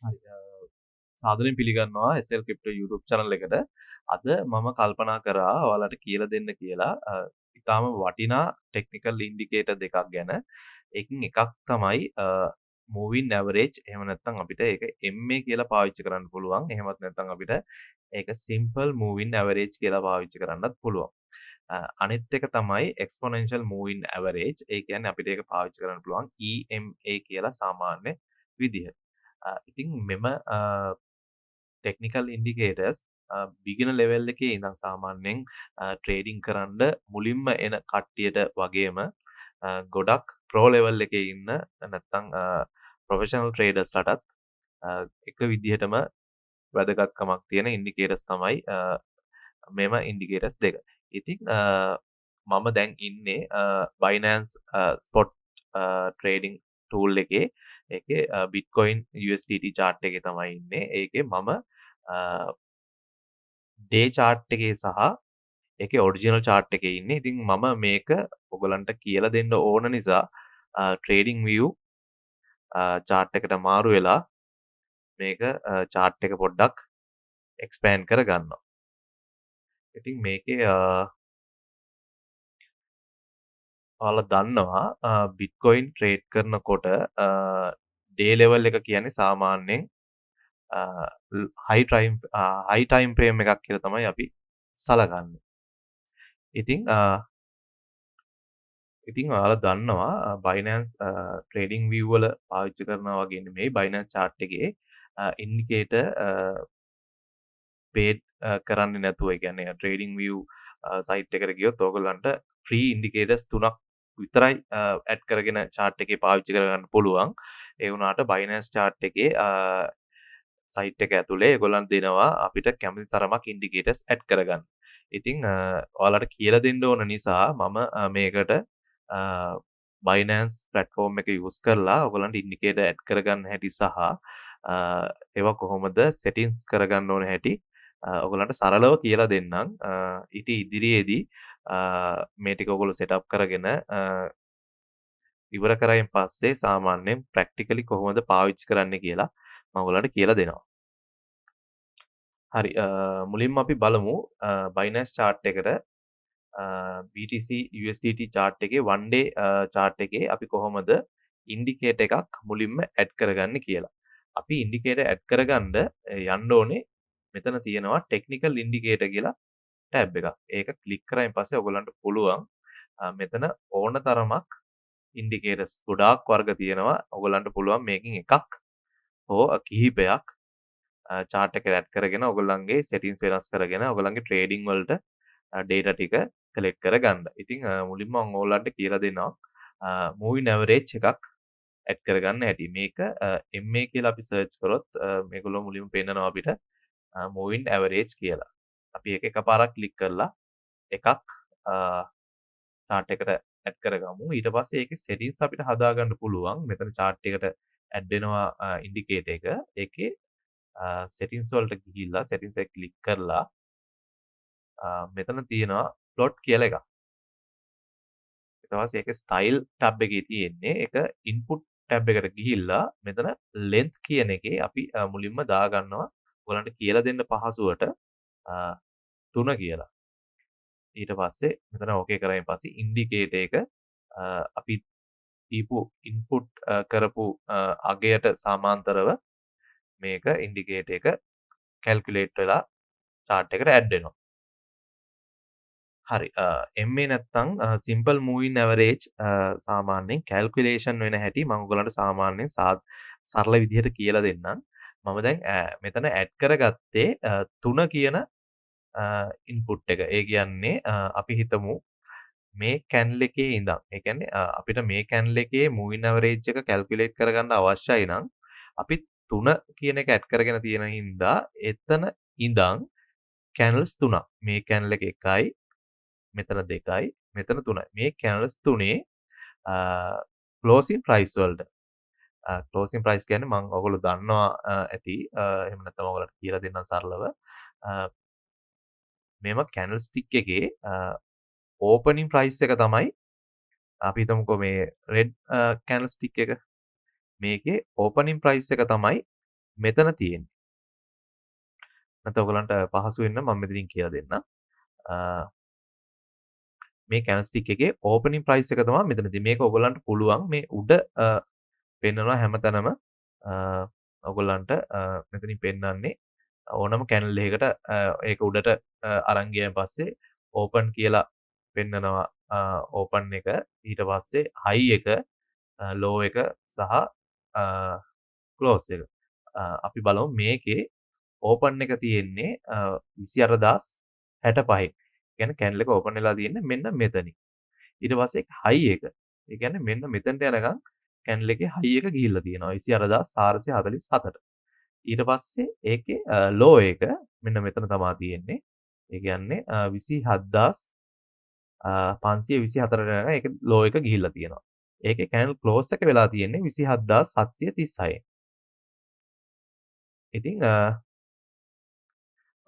හරි සාදරයෙන් පිළිගන්නවා SL Crypto YouTube channel එකට. අද මම කල්පනා කරා ඔයාලට කියලා දෙන්න කියලා ඉතාම වටිනා technical indicator දෙකක් ගැන. ඒකින් එකක් තමයි moving average. එහෙම නැත්නම් අපිට ඒක MA කියලා පාවිච්චි කරන්න පුළුවන්. එහෙමත් නැත්නම් අපිට ඒක simple moving average කියලා පාවිච්චි කරන්නත් පුළුවන්. අනිත් එක තමයි exponential moving average. ඒ කියන්නේ අපිට ඒක පාවිච්චි කරන්න පුළුවන් EMA කියලා සාමාන්‍ය විදිහට. ඉතින් මෙම ටෙක්නිකල් ඉන්ඩිකේටර්ස් බිගිනර් ලෙවල් එකේ ඉඳන් සාමාන්‍යයෙන් ට්‍රේඩින් කරන්න මුලින්ම එන කට්ටියට වගේම ගොඩක් ප්‍රෝ ලෙවල් එකේ ඉන්න නැත්නම් ප්‍රොෆෙෂනල් ට්‍රේඩර්ස්ලටත් එක විදිහටම වැදගත්කමක් තියෙන ඉන්ඩිකේටර්ස් තමයි මෙම ඉන්ඩිකේටර්ස් දෙක. ඉතින් මම දැන් ඉන්නේ Binance spot trading tool එකේ. ඒකේ Bitcoin USDT chart එකේ තමයි ඉන්නේ. ඒකේ මම day chart එකේ සහ ඒකේ original chart එකේ ඉන්නේ. ඉතින් මම මේක ඔයගලන්ට කියලා දෙන්න ඕන නිසා trading view chart එකට මාරු වෙලා මේක chart එක පොඩ්ඩක් expand කරගන්නවා. ඉතින් මේකේ ඔයාලා දන්නවා Bitcoin trade කරනකොට day level එක කියන්නේ සාමාන්‍යයෙන් high time frame එකක් කියලා තමයි අපි සලකන්නේ. ඉතින් ඔයාලා දන්නවා Binance trading view වල පාවිච්චි කරනවා වගේ නෙමෙයි Binance chart එකේ indicator paid කරන්නේ නැතුව ඒ කියන්නේ trading view site එකට ගියොත් ඕගොල්ලන්ට free indicators තුනක් විතරයි ඇඩ් කරගෙන chart එකේ පාවිච්චි කරගන්න පුළුවන්. ඒ වුණාට Binance chart එකේ site එක ඇතුලේ ඒගොල්ලන් දෙනවා අපිට කැමති තරමක් indicators ඇඩ් කරගන්න. ඉතින් ඔයාලට කියලා දෙන්න ඕන නිසා මම මේකට Binance platform එක use කරලා ඔයගලන්ට indicator add කරගන්න හැටි සහ ඒවා කොහොමද settings කරගන්න ඕන හැටි ඔයගලන්ට සරලව කියලා දෙන්නම්. ඊට ඉදිරියේදී මේ ටික ඔයගොල්ලෝ setup කරගෙන ඉවර කරයින් පස්සේ සාමාන්‍යයෙන් practically කොහොමද පාවිච්චි කරන්න කියලා මම ඔයගලන්ට කියලා දෙනවා. හරි මුලින්ම අපි බලමු Binance chart එකට BTC USDT chart එකේ one day chart එකේ අපි කොහොමද indicator එකක් මුලින්ම add කරගන්නේ කියලා. අපි indicator add කරගන්න යන්න ඕනේ මෙතන තියෙනවා technical indicator කියලා tab එකක්. ඒක click කරායින් පස්සේ ඔයගොල්ලන්ට පුළුවන් මෙතන ඕන තරමක් indicators ගොඩාක් වර්ග තියෙනවා. ඔයගොල්ලන්ට පුළුවන් මේකෙන් එකක් හෝ කිහිපයක් chart එකට add කරගෙන ඔයගොල්ලන්ගේ settings වෙනස් කරගෙන ඔයගොල්ලන්ගේ trading වලට data ටික collect කරගන්න. ඉතින් මුලින්ම මම ඔයගොල්ලන්ට කියලා දෙනවා moving average එකක් add කරගන්න හැටි. මේක MA කියලා අපි search කරොත් මේගොල්ලෝ මුලින්ම පෙන්නනවා අපිට moving average කියලා. අපි ඒක එකපාරක් click කරලා එකක් chart එකට add කරගමු. ඊට පස්සේ ඒකේ settings අපිට හදාගන්න පුළුවන්. මෙතන chart එකට add වෙනවා indicator එක. ඒකේ settings වලට ගිහිල්ලා settings එක click කරලා මෙතන තියෙනවා plot කියලා එකක්. ඊට පස්සේ ඒකේ style tab එකේ තියෙන්නේ ඒක input tab එකට ගිහිල්ලා මෙතන length කියන එකේ අපි මුලින්ම දාගන්නවා ඔයගලන්ට කියලා දෙන්න පහසුවට 3 කියලා. ඊට පස්සේ මෙතන ඕකේ කරායින් පස්සේ indicator එක අපි දීපු input කරපු අගයට සමාන්තරව මේක indicator එක calculate වෙලා chart එකට add වෙනවා. හරි MA නැත්තම් simple moving average සාමාන්‍යයෙන් calculation වෙන හැටි මම ඔයගලන්ට සාමාන්‍යයෙන් සරල විදිහට කියලා දෙන්නම්. මම දැන් මෙතන add කරගත්තේ 3 කියන input එක. ඒ කියන්නේ අපි හිතමු මේ candle එකේ ඉඳන් ඒ කියන්නේ අපිට මේ candle එකේ moving average එක calculate කරගන්න අවශ්‍යයි නම් අපි 3 කියන එක add කරගෙන තියෙන හින්දා එතන ඉඳන් candles 3ක්. මේ candle එක 1යි මෙතන 2යි මෙතන 3යි. මේ candles 3 closing price වලට closing price කියන්නේ මම ඔයගොල්ලෝ දන්නවා ඇති. එහෙම නැත්නම් ඔයගොල්ලන්ට කියලා දෙන්නම් සරලව. මේව candlestick එකේ opening price එක තමයි අපි හිතමුකෝ මේ red candlestick එක. මේකේ opening price එක තමයි මෙතන තියෙන්නේ. නැත්නම් ඔයගලන්ට පහසු වෙන්න මම මෙතනින් කියලා දෙන්නම්. මේ කැන්ඩල්ස්ටික් එකේ ඕපනින් ප්‍රයිස් එක තමයි මෙතන තියෙන්නේ. මේක ඔයගලන්ට පුළුවන් මේ උඩ පෙන්නනවා හැමතැනම ඔයගලන්ට මෙතනින් පෙන්නන්නේ ඕනම කැන්ඩල් එකකට ඒක උඩට අරන් ගියන් පස්සේ ඕපන් කියලා පෙන්නනවා ඕපන් එක ඊට පස්සේ හයි එක ලෝ එක සහ ක්ලෝස් එක. අපි බලමු මේකේ ඕපන් එක තියෙන්නේ 24065. කියන්නේ කැන්ඩල් එක ඕපන් වෙලා තියෙන්නේ මෙන්න මෙතනින්. ඊට පස්සේ හයි එක. ඒ කියන්නේ මෙන්න මෙතනට යනකම් කැන්ඩල් එකේ හයි එක ගිහිල්ලා තියෙනවා 24447ට. ඊට පස්සේ ඒකේ ලෝ එක මෙන්න මෙතන තමයි තියෙන්නේ. ඒ කියන්නේ 27524ට යනකම් ඒක ලෝ එක ගිහිල්ලා තියෙනවා. ඒකේ කැන්ඩල් ක්ලෝස් එක වෙලා තියෙන්නේ 27736. ඉතින්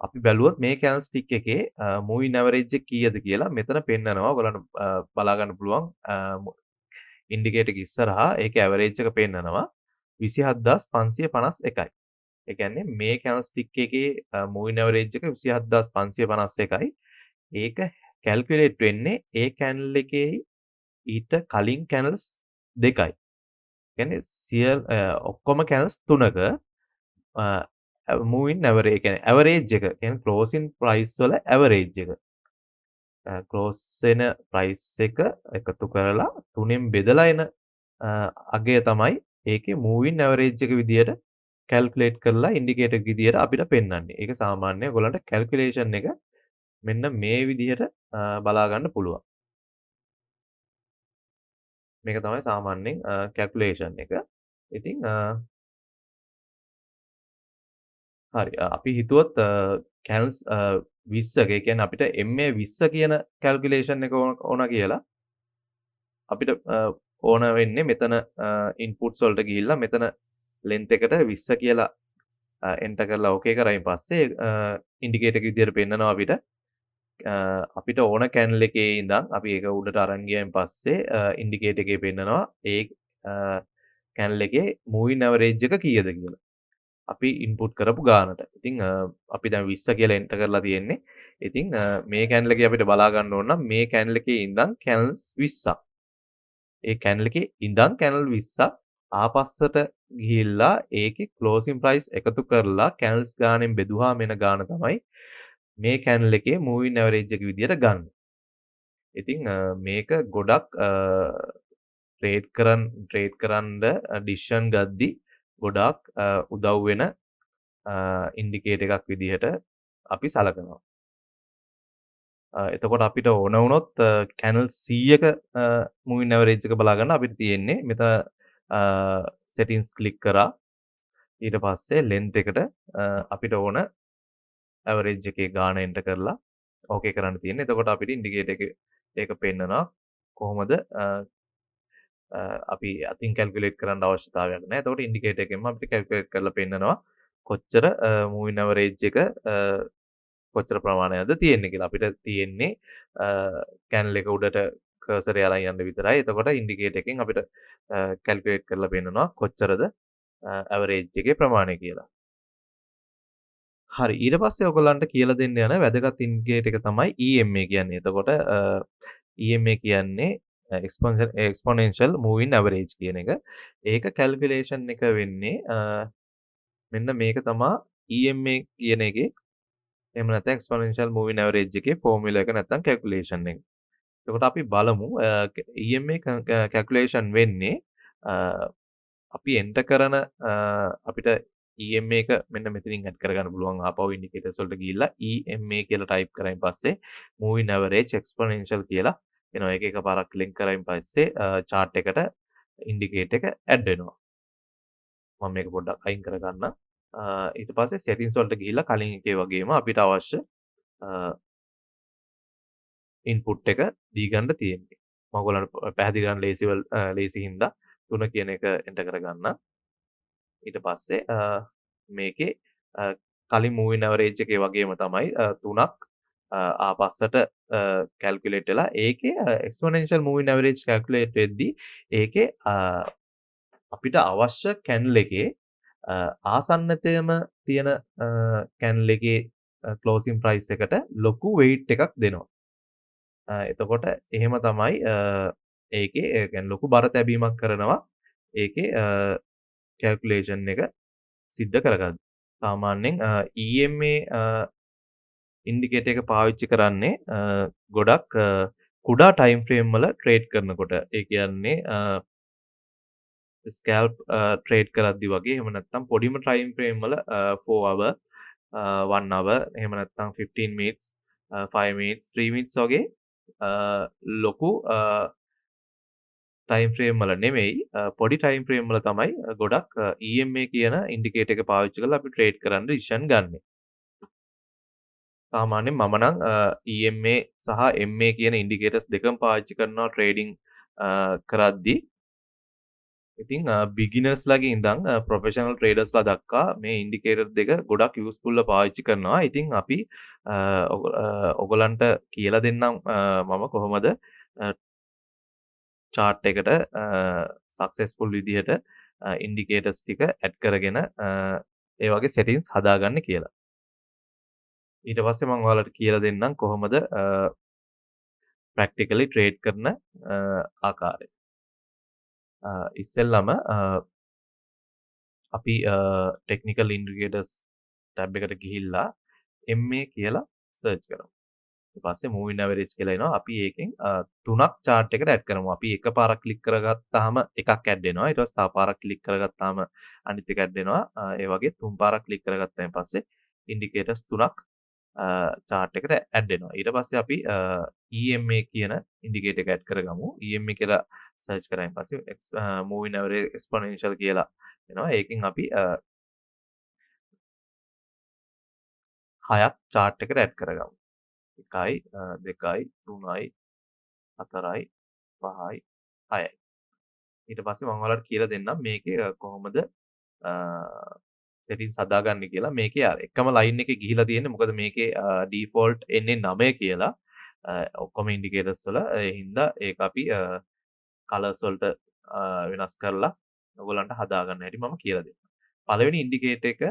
අපි බැලුවොත් මේ කැන්ඩල්ස්ටික් එකේ මූවින් ඇවරේජ් එක කීයද කියලා මෙතන පෙන්නනවා. ඔයගලන්ට බලා ගන්න පුළුවන් ඉන්ඩිකේටර් එක ඉස්සරහා ඒකේ ඇවරේජ් එක පෙන්නනවා 27551යි. ඒ කියන්නේ මේ කැන්ඩල්ස්ටික් එකේ මූවින් ඇවරේජ් එක 27551යි. ඒක කැල්කියුලේට් වෙන්නේ ඒ කැන්ඩල් එකේ ඊට කලින් කැන්ඩල්ස් දෙකයි. කියන්නේ ඔක්කොම කැන්ඩල්ස් තුනක මූවින් ඇවරේජ් කියන්නේ ඇවරේජ් එක කියන්නේ ක්ලෝසින් ප්‍රයිස් වල ඇවරේජ් එක. ක්ලෝස් වෙන ප්‍රයිස් එක එකතු කරලා තුනෙන් බෙදලා එන අගය තමයි ඒකේ මූවින් ඇවරේජ් එක විදියට කැල්කියුලේට් කරලා ඉන්ඩිකේටර් විදියට අපිට පෙන්වන්නේ. ඒක සාමාන්‍ය ඔයගලන්ට කැල්කියුලේෂන් එක මෙන්න මේ විදිහට බලා ගන්න පුළුවන්. මේක තමයි සාමාන්‍යයෙන් කැල්කියුලේෂන් එක. ඉතින් හරි අපි හිතුවොත් කැන්ස් 20ක ඒ කියන්නේ අපිට MA 20 කියන කැල්කියුලේෂන් එක ඕන කියලා අපිට ඕන වෙන්නේ මෙතන ඉන්පුට්ස් වලට ගිහිල්ලා මෙතන ලෙන්ත් එකට 20 කියලා එන්ටර් කරලා ඕකේ කරායින් පස්සේ ඉන්ඩිකේටර් එක විදියට පෙන්නනවා අපිට ඕන කැන්ඩල් එකේ ඉඳන් අපි ඒක උඩට අරන් ගියන් පස්සේ ඉන්ඩිකේටර් එකේ පෙන්නනවා ඒ කැන්ඩල් එකේ මූවින් ඇවරේජ් එක කීයද කියලා. අපි ඉන්පුට් කරපු ගානට. ඉතින් අපි දැන් 20 කියලා එන්ටර් කරලා තියෙන්නේ. ඉතින් මේ කැන්ඩල් එකේ අපිට බලා ගන්න ඕන නම් මේ කැන්ඩල් එකේ ඉඳන් කැන්ඩල්ස් 20ක්. ඒ කැන්ඩල් එකේ ඉඳන් කැන්ඩල් 20ක් ආපස්සට ගිහිල්ලා ඒකේ ක්ලෝසින් ප්‍රයිස් එකතු කරලා කැන්ඩල්ස් ගානෙන් බෙදුවාම එන ගාන තමයි මේ කැන්ඩල් එකේ මූවින් ඇවරේජ් එක විදියට ගන්න. ඉතින් මේක ගොඩක් ට්‍රේඩ් කරන්න ඩිසිෂන් ගද්දි ගොඩාක් උදව් වෙන ඉන්ඩිකේටර් එකක් විදිහට අපි සලකනවා. එතකොට අපිට ඕන වුණොත් කැන්ඩල් 100ක මූවින් ඇවරේජ් එක බලා ගන්න අපිට තියෙන්නේ මෙතන සෙටින්ස් ක්ලික් කරා ඊට පස්සේ ලෙන්ත් එකට අපිට ඕන ඇවරේජ් එකේ ගාන එන්ටර් කරලා ඕකේ කරන්න තියෙන්නේ. එතකොට අපිට ඉන්ඩිකේටර් එක ඒක පෙන්නනවා කොහොමද අපි අතින් කැල්කියුලේට් කරන්න අවශ්‍යතාවයක් නැහැ. එතකොට ඉන්ඩිකේටර් එකෙන්ම අපිට කැල්කියුලේට් කරලා පෙන්නනවා කොච්චර මූවින් ඇවරේජ් එක කොච්චර ප්‍රමාණයක්ද තියෙන්නේ කියලා. අපිට තියෙන්නේ කැන්ඩල් එක උඩට කර්සරය අරන් යන්න විතරයි. එතකොට ඉන්ඩිකේටර් එකෙන් අපිට කැල්කියුලේට් කරලා පෙන්නනවා කොච්චරද ඇවරේජ් එකේ ප්‍රමාණය කියලා. හරි ඊට පස්සේ ඔයගොල්ලන්ට කියලා දෙන්න යන වැදගත් ඉන්ඩිකේටර් එක තමයි EMA කියන්නේ. එතකොට EMA කියන්නේ Exponential Moving Average කියන එක. ඒක කැල්කියුලේෂන් එක වෙන්නේ මෙන්න මේක තමයි EMA කියන එකේ එහෙම නැත්නම් Exponential Moving Average එකේ ෆෝමියුලා එක නැත්නම් කැල්කියුලේෂන් එක. එතකොට අපි බලමු EMA කැල්කියුලේෂන් වෙන්නේ අපි එන්ටර් කරන අපිට EMA එක මෙන්න මෙතනින් ඇඩ් කරගන්න පුළුවන් ආපහු ඉන්ඩිකේටර්ස් වලට ගිහිල්ලා EMA කියලා ටයිප් කරායින් පස්සේ Moving Average Exponential කියලා එනවා. ඒක එකපාරක් ක්ලික් කරායින් පස්සේ chart එකට ඉන්ඩිකේටර් එක ඇඩ් වෙනවා. මම මේක පොඩ්ඩක් අයින් කරගන්නම්. ඊට පස්සේ settings වලට ගිහිල්ලා කලින් එකේ වගේම අපිට අවශ්‍ය ඉන්පුට් එක දී ගන්න තියෙන්නේ. මම ඔයගොල්ලන්ට පැහැදිලි කරන්න ලේසි හින්දා 3 කියන එක එන්ටර් කරගන්න. ඊට පස්සේ මේකේ කලින් මූවින් ඇවරේජ් එකේ වගේම තමයි 3ක් ආපස්සට කැල්කියුලේට් වෙලා ඒකේ එක්ස්පොනෙන්ෂල් මූවින් ඇවරේජ් කැල්කියුලේට් වෙද්දී ඒකේ අපිට අවශ්‍ය කැන්ඩල් එකේ ආසන්නතයම තියෙන කැන්ඩල් එකේ ක්ලෝසින් ප්‍රයිස් එකට ලොකු වෙයිට් එකක් දෙනවා. එතකොට එහෙම තමයි ඒකේ ඒ කියන්නේ ලොකු බර තැබීමක් කරනවා ඒකේ කැල්කියුලේෂන් එක සිද්ධ කරගන්න. සාමාන්‍යයෙන් EMA ඉන්ඩිකේටර් එක පාවිච්චි කරන්නේ ගොඩක් කුඩා ටයිම් ෆ්‍රේම් වල ට්‍රේඩ් කරනකොට. ඒ කියන්නේ ස්කැල්ප් ට්‍රේඩ් කරද්දි වගේ එහෙම නැත්නම් පොඩිම ටයිම් ෆ්‍රේම් වල 4 hour 1 hour එහෙම නැත්නම් 15 minutes 5 minutes 3 minutes වගේ ලොකු ටයිම් ෆ්‍රේම් වල නෙමෙයි පොඩි ටයිම් ෆ්‍රේම් වල තමයි ගොඩක් EMA කියන ඉන්ඩිකේටර් එක පාවිච්චි කරලා අපි ට්‍රේඩ් කරන්න ඩිසිෂන් ගන්නෙ. සාමාන්‍යයෙන් මම නම් EMA සහ MA කියන ඉන්ඩිකේටර්ස් දෙකම පාවිච්චි කරනවා ට්‍රේඩින් කරද්දී. ඉතින් බිගිනර්ස්ලාගේ ඉඳන් ප්‍රොෆෙෂනල් ට්‍රේඩර්ස්ලා දක්වා මේ ඉන්ඩිකේටර් දෙක ගොඩක් යූස්ෆුල්ව පාවිච්චි කරනවා. ඉතින් අපි ඔයගලන්ට කියලා දෙන්නම් මම කොහොමද chart එකට සක්සස්ෆුල් විදිහට ඉන්ඩිකේටර්ස් ටික ඇඩ් කරගෙන ඒ වගේ settings හදාගන්න කියලා. ඊට පස්සේ මම ඔයාලට කියලා දෙන්නම් කොහොමද practically trade කරන ආකාරය. ඉස්සෙල්ලම අපි technical indicators tab එකට ගිහිල්ලා MA කියලා search කරමු. ඊට පස්සේ moving average කියලා එනවා. අපි ඒකෙන් තුනක් chart එකට add කරමු. අපි එකපාරක් click කරගත්තාම එකක් add වෙනවා. ඊට පස්සේ තව පාරක් click කරගත්තාම අනිත් එක add වෙනවා. ඒ වගේ තුන් පාරක් click කරගත්තාන් පස්සේ indicators තුනක් chart එකට add වෙනවා. ඊට පස්සේ අපි EMA කියන indicator එක add කරගමු. EMA කියලා search කරායින් පස්සේ moving average exponential කියලා එනවා. ඒකෙන් අපි 6ක් chart එකට add කරගමු. 1යි 2යි 3යි 4යි 5යි 6යි. ඊට පස්සේ මම ඔයාලට කියලා දෙන්නම් මේකේ කොහොමද settings හදාගන්නේ කියලා. මේකේ එකම line එකේ ගිහිලා තියෙන්නේ මොකද මේකේ default එන්නේ 9 කියලා. ඔක්කොම indicators වල ඒ හින්දා ඒක අපි colors වලට වෙනස් කරලා ඔයගොල්ලන්ට හදාගන්න හැටි මම කියලා දෙන්නම්. පළවෙනි ඉන්ඩිකේටර් එක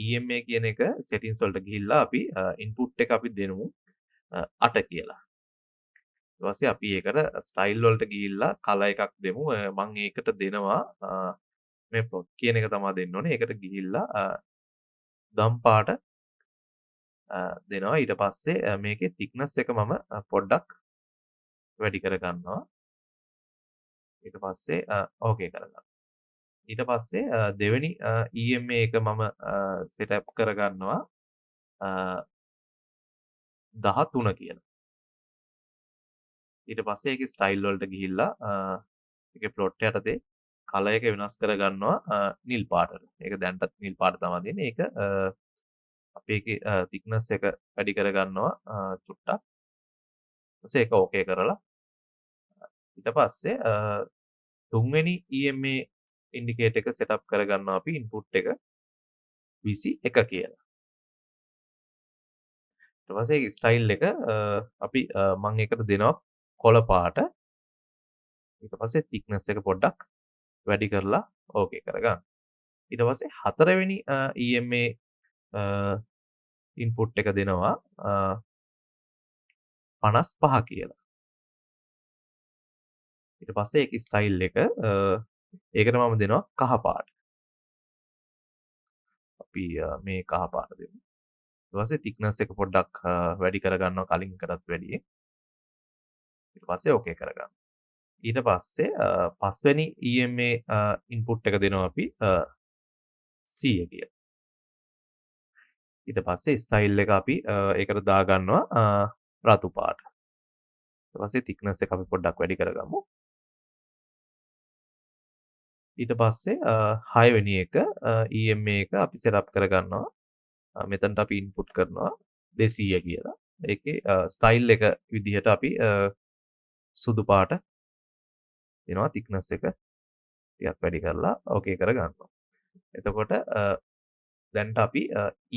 EMA කියන එක settings වලට ගිහිල්ලා අපි input එක අපි දෙමු 8 කියලා. ඊට පස්සේ අපි ඒකට style වලට ගිහිල්ලා color එකක් දෙමු. මම ඒකට දෙනවා මේ plot කියන එක තමයි දෙන්න ඕනේ. ඒකට ගිහිල්ලා දම් පාට දෙනවා. ඊට පස්සේ මේකේ thickness එක මම පොඩ්ඩක් වැඩි කර ගන්නවා. ඊට පස්සේ ඕකේ කරගන්නවා. ඊට පස්සේ දෙවෙනි EMA එක මම set up කරගන්නවා 13 කියලා. ඊට පස්සේ ඒකේ style වලට ගිහිල්ලා ඒකේ plot යටතේ color එක වෙනස් කරගන්නවා නිල් පාටට. ඒක දැන්ටත් නිල් පාට තමයි දෙන්නේ. ඒක අපි ඒකේ thickness එක වැඩි කරගන්නවා චුට්ටක්. ඊපස්සේ ඒක ඕකේ කරලා ඊට පස්සේ තුන්වෙනි EMA ඉන්ඩිකේටර් එක set up කරගන්නවා අපි input එක 21 කියලා. ඊට පස්සේ ඒක style එක අපි මම ඒකට දෙනවා කොළ පාට. ඊට පස්සේ thickness එක පොඩ්ඩක් වැඩි කරලා ඕකේ කරගන්න. ඊට පස්සේ හතරවෙනි EMA input එක දෙනවා 55 කියලා. ඊට පස්සේ ඒකේ style එක ඒකට මම දෙනවා කහ පාට. අපි මේ කහ පාට දෙමු. ඊට පස්සේ thickness එක පොඩ්ඩක් වැඩි කරගන්නවා කලින් එකටත් වැඩියෙන්. ඊට පස්සේ ඕකේ කරගන්න. ඊට පස්සේ පස්වෙනි EMA input එක දෙනවා අපි 100 කියලා. ඊට පස්සේ style එක අපි ඒකට දාගන්නවා රතු පාට. ඊට පස්සේ thickness එක අපි පොඩ්ඩක් වැඩි කරගමු. ඊට පස්සේ 6 වෙනි එක EMA එක අපි setup කරගන්නවා. මෙතනට අපි input කරනවා 200 කියලා. ඒකේ style එක විදිහට අපි සුදු පාට දෙනවා thickness එක ටිකක් වැඩි කරලා ඕකේ කරගන්නවා. එතකොට දැන්ට අපි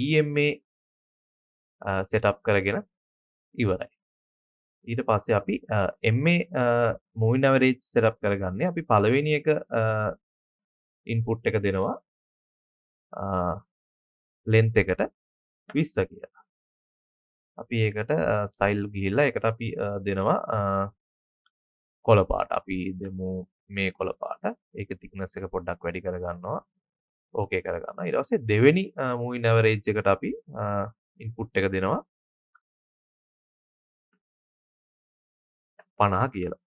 EMA setup කරගෙන ඉවරයි. ඊට පස්සේ අපි MA moving average setup කරගන්නේ අපි පළවෙනි එක input එක දෙනවා length එකට 20 කියලා. අපි ඒකට style ගිහිල්ලා ඒකට අපි දෙනවා කොළ පාට. අපි දෙමු මේ කොළ පාට. ඒක thickness එක පොඩ්ඩක් වැඩි කරගන්නවා. ඕකේ කරගන්නවා. ඊට පස්සේ දෙවෙනි moving average එකට අපි input එක දෙනවා 50 කියලා.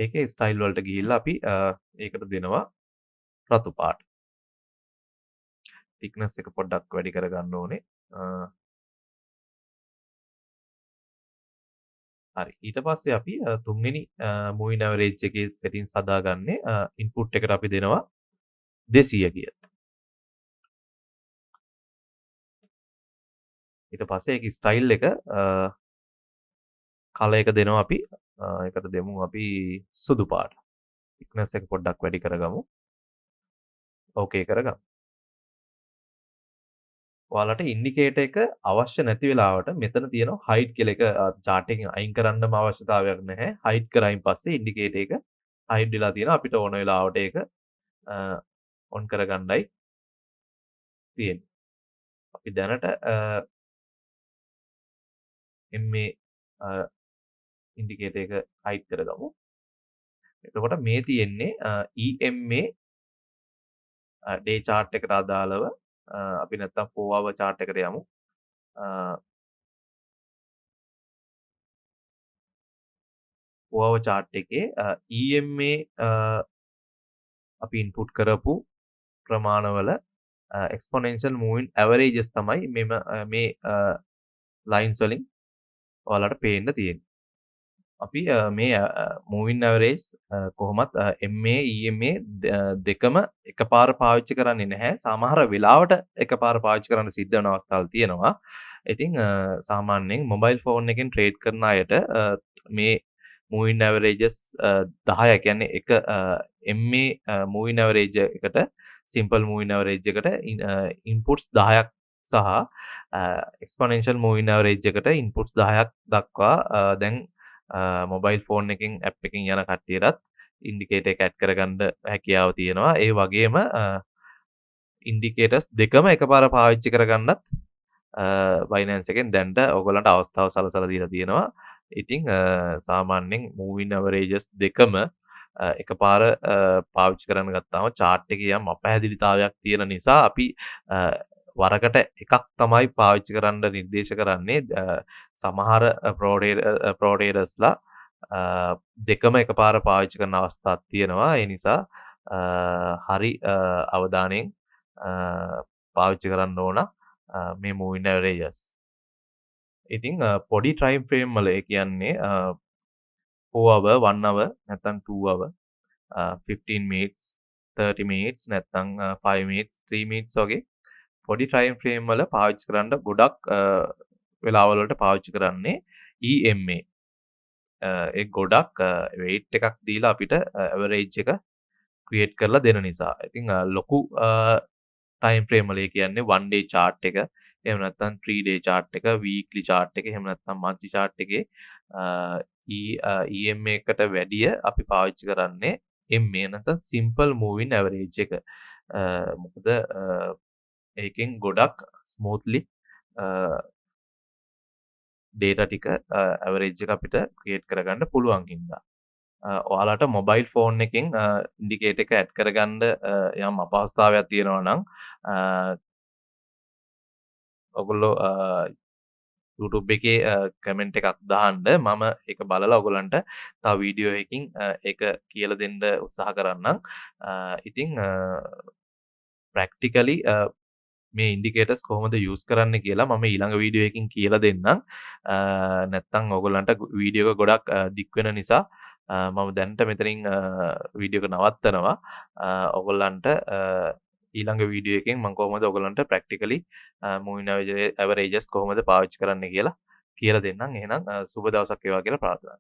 ඒකේ style වලට ගිහිල්ලා අපි ඒකට දෙනවා රතු පාට. thickness එක පොඩ්ඩක් වැඩි කරගන්න ඕනේ. හරි. ඊට පස්සේ අපි තුන්වෙනි moving average එකේ settings හදාගන්නේ input එකට අපි දෙනවා 200 කියලා. ඊට පස්සේ ඒකේ style එක color එක දෙනවා අපි ඒකට දෙමු අපි සුදු පාට. thickness එක පොඩ්ඩක් වැඩි කරගමු. ඕකේ කරගමු. ඔයාලට ඉන්ඩිකේටර් එක අවශ්‍ය නැති වෙලාවට මෙතන තියෙනවා hide කියලා එක chart එකෙන් අයින් කරන්නම අවශ්‍යතාවයක් නැහැ. hide කරායින් පස්සේ ඉන්ඩිකේටර් එක hide වෙලා තියෙනවා. අපිට ඕන වෙලාවට ඒක on කරගන්නයි තියෙන්නේ. අපි දැනට MA ඉන්ඩිකේටර් එක hide කරගමු. එතකොට මේ තියෙන්නේ EMA day chart එකට අදාළව අපි නැත්තම් 4 hour chart එකට යමු. 4 hour chart එකේ EMA අපි input කරපු ප්‍රමාණවල exponential moving averages තමයි මේ lines වලින් ඔයාලට පේන්න තියෙන්නේ. අපි මේ moving average කොහොමත් MA EMA දෙකම එකපාර පාවිච්චි කරන්නේ නැහැ. සමහර වෙලාවට එකපාර පාවිච්චි කරන්න සිද්ධ වෙන අවස්ථාවල් තියෙනවා. ඉතින් සාමාන්‍යයෙන් mobile phone එකෙන් trade කරන අයට මේ moving averages 10 කියන්නේ එක MA moving average එකට simple moving average එකට inputs 10ක් සහ exponential moving average එකට inputs 10ක් දක්වා දැන් මොබයිල් ෆෝන් එකකින් ඇප් එකකින් යන කට්ටියටත් ඉන්ඩිකේටර් එක ඇඩ් කරගන්න හැකියාව තියෙනවා. ඒ වගේම ඉන්ඩිකේටර්ස් දෙකම එකපාර පාවිච්චි කරගන්නත් Binance එකෙන් දැන්ට ඔයගොල්ලන්ට අවස්ථාව සලසලා දීලා තියෙනවා. ඉතින් සාමාන්‍යයෙන් moving averages දෙකම එකපාර පාවිච්චි කරන්න ගත්තාම chart එකේ යම් අපහැදිලිතාවයක් තියෙන නිසා අපි වරකට එකක් තමයි පාවිච්චි කරන්න නිර්දේශ කරන්නේ. සමහර ප්‍රෝඩේටර්ස්ලා දෙකම එකපාර පාවිච්චි කරන අවස්ථාවක් තියෙනවා. ඒ නිසා හරි අවධානයෙන් පාවිච්චි කරන්න ඕන මේ moving averages. ඉතින් පොඩි time frame වල ඒ කියන්නේ 4 hour 1 hour නැත්නම් 2 hour 15 minutes 30 minutes නැත්නම් 5 minutes 3 minutes වගේ පොඩි time frame වල පාවිච්චි කරන්න ගොඩක් වෙලාවල් වලට පාවිච්චි කරන්නේ EMA. ඒ ගොඩක් weight එකක් දීලා අපිට average එක create කරලා දෙන නිසා. ඉතින් ලොකු time frame වල කියන්නේ 1 day chart එක, එහෙම නැත්නම් 3 day chart එක, weekly chart එක, එහෙම නැත්නම් monthly chart එකේ EMA එකට වැඩිය අපි පාවිච්චි කරන්නේ MA නැත්නම් simple moving average එක. මොකද ඒකෙන් ගොඩක් ස්මූත්ලි data ටික average එක අපිට create කරගන්න පුළුවන් හින්දා. ඔයාලට mobile phone එකෙන් indicator එක add කරගන්න යම් අපහසුතාවයක් තියෙනවා නම් ඔයගොල්ලෝ YouTube එකේ comment එකක් දාන්න. මම ඒක බලලා ඔයගොල්ලන්ට තව වීඩියෝ එකකින් ඒක කියලා දෙන්න උත්සාහ කරන්නම්. ඉතින් practically මේ ඉන්ඩිකේටර්ස් කොහොමද යූස් කරන්න කියලා මම ඊළඟ වීඩියෝ එකකින් කියලා දෙන්නම්. නැත්තම් ඔයගොල්ලන්ට වීඩියෝ එක ගොඩක් දික් වෙන නිසා මම දැනට මෙතනින් වීඩියෝ එක නවත්තනවා. ඔයගොල්ලන්ට ඊළඟ වීඩියෝ එකෙන් මම කොහොමද ඔයගොල්ලන්ට ප්‍රැක්ටිකලි moving averages කොහොමද පාවිච්චි කරන්න කියලා දෙන්නම්. එහෙනම් සුබ දවසක් වේවා කියලා ප්‍රාර්ථනා